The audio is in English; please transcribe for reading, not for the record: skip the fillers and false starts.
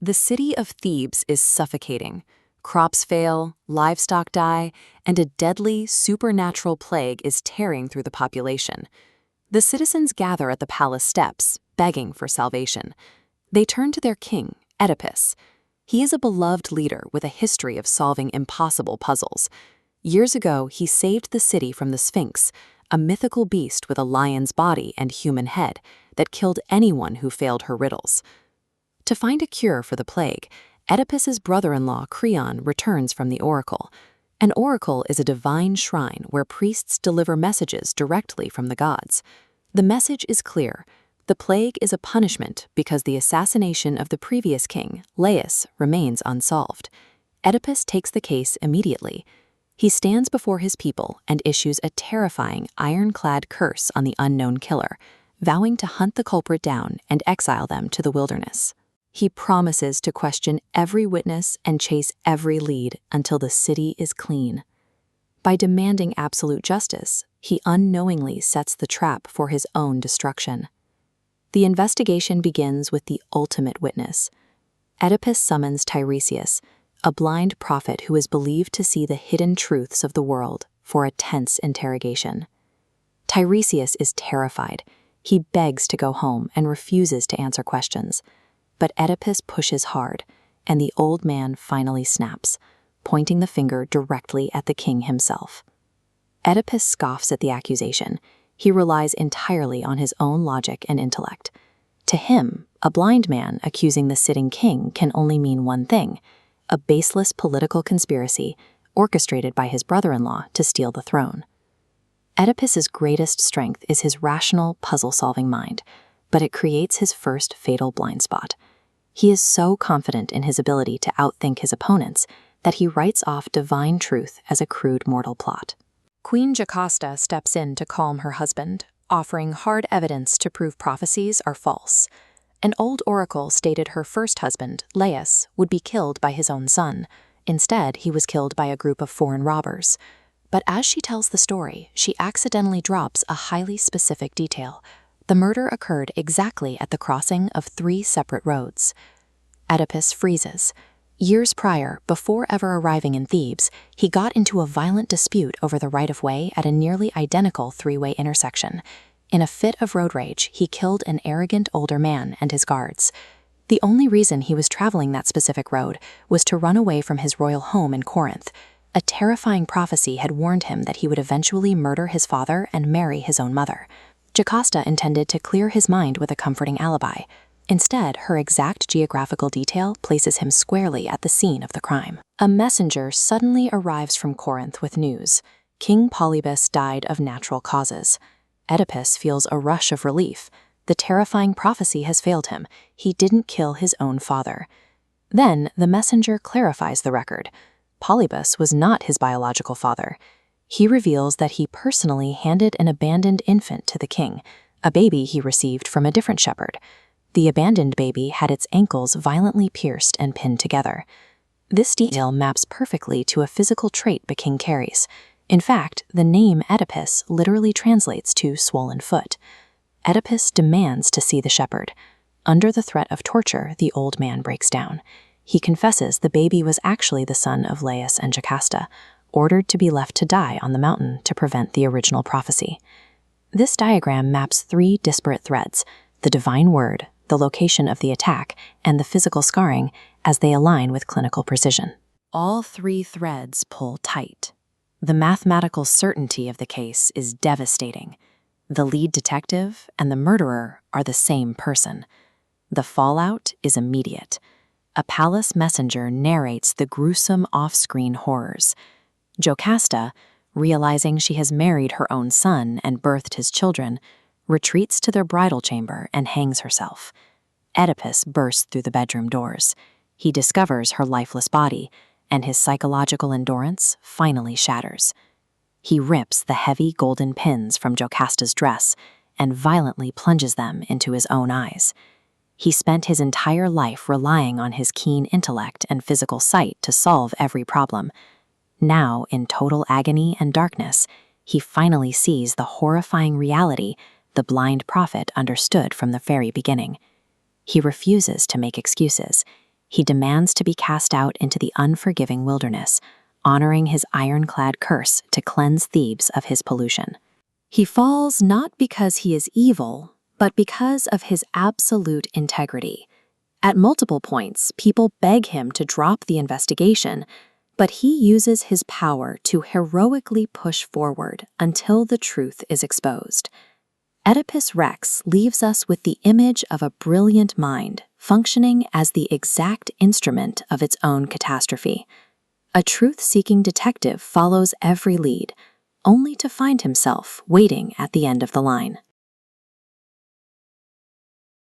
The city of Thebes is suffocating. Crops fail, livestock die, and a deadly, supernatural plague is tearing through the population. The citizens gather at the palace steps, begging for salvation. They turn to their king, Oedipus. He is a beloved leader with a history of solving impossible puzzles. Years ago, he saved the city from the Sphinx, a mythical beast with a lion's body and human head that killed anyone who failed her riddles. To find a cure for the plague, Oedipus's brother-in-law Creon returns from the oracle. An oracle is a divine shrine where priests deliver messages directly from the gods. The message is clear. The plague is a punishment because the assassination of the previous king, Laius, remains unsolved. Oedipus takes the case immediately. He stands before his people and issues a terrifying ironclad curse on the unknown killer, vowing to hunt the culprit down and exile them to the wilderness. He promises to question every witness and chase every lead until the city is clean. By demanding absolute justice, he unknowingly sets the trap for his own destruction. The investigation begins with the ultimate witness. Oedipus summons Tiresias, a blind prophet who is believed to see the hidden truths of the world, for a tense interrogation. Tiresias is terrified. He begs to go home and refuses to answer questions. But Oedipus pushes hard, and the old man finally snaps, pointing the finger directly at the king himself. Oedipus scoffs at the accusation. He relies entirely on his own logic and intellect. To him, a blind man accusing the sitting king can only mean one thing: a baseless political conspiracy orchestrated by his brother-in-law to steal the throne. Oedipus's greatest strength is his rational, puzzle-solving mind, but it creates his first fatal blind spot. He is so confident in his ability to outthink his opponents that he writes off divine truth as a crude mortal plot. Queen Jocasta steps in to calm her husband, offering hard evidence to prove prophecies are false. An old oracle stated her first husband, Laius, would be killed by his own son. Instead, he was killed by a group of foreign robbers. But as she tells the story, she accidentally drops a highly specific detail. The murder occurred exactly at the crossing of 3 separate roads. Oedipus freezes. Years prior, before ever arriving in Thebes, he got into a violent dispute over the right-of-way at a nearly identical 3-way intersection. In a fit of road rage, he killed an arrogant older man and his guards. The only reason he was traveling that specific road was to run away from his royal home in Corinth. A terrifying prophecy had warned him that he would eventually murder his father and marry his own mother. Jocasta intended to clear his mind with a comforting alibi. Instead, her exact geographical detail places him squarely at the scene of the crime. A messenger suddenly arrives from Corinth with news. King Polybus died of natural causes. Oedipus feels a rush of relief. The terrifying prophecy has failed him. He didn't kill his own father. Then, the messenger clarifies the record. Polybus was not his biological father. He reveals that he personally handed an abandoned infant to the king, a baby he received from a different shepherd. The abandoned baby had its ankles violently pierced and pinned together. This detail maps perfectly to a physical trait the king carries. In fact, the name Oedipus literally translates to swollen foot. Oedipus demands to see the shepherd. Under the threat of torture, the old man breaks down. He confesses the baby was actually the son of Laius and Jocasta, ordered to be left to die on the mountain to prevent the original prophecy. This diagram maps 3 disparate threads: the divine word, the location of the attack, and the physical scarring, as they align with clinical precision. All 3 threads pull tight. The mathematical certainty of the case is devastating. The lead detective and the murderer are the same person. The fallout is immediate. A palace messenger narrates the gruesome off-screen horrors. Jocasta, realizing she has married her own son and birthed his children, retreats to their bridal chamber and hangs herself. Oedipus bursts through the bedroom doors. He discovers her lifeless body, and his psychological endurance finally shatters. He rips the heavy golden pins from Jocasta's dress and violently plunges them into his own eyes. He spent his entire life relying on his keen intellect and physical sight to solve every problem. Now, in total agony and darkness, he finally sees the horrifying reality the blind prophet understood from the very beginning. He refuses to make excuses. He demands to be cast out into the unforgiving wilderness, honoring his ironclad curse to cleanse Thebes of his pollution. He falls not because he is evil, but because of his absolute integrity. At multiple points, people beg him to drop the investigation, but he uses his power to heroically push forward until the truth is exposed. Oedipus Rex leaves us with the image of a brilliant mind functioning as the exact instrument of its own catastrophe. A truth-seeking detective follows every lead, only to find himself waiting at the end of the line.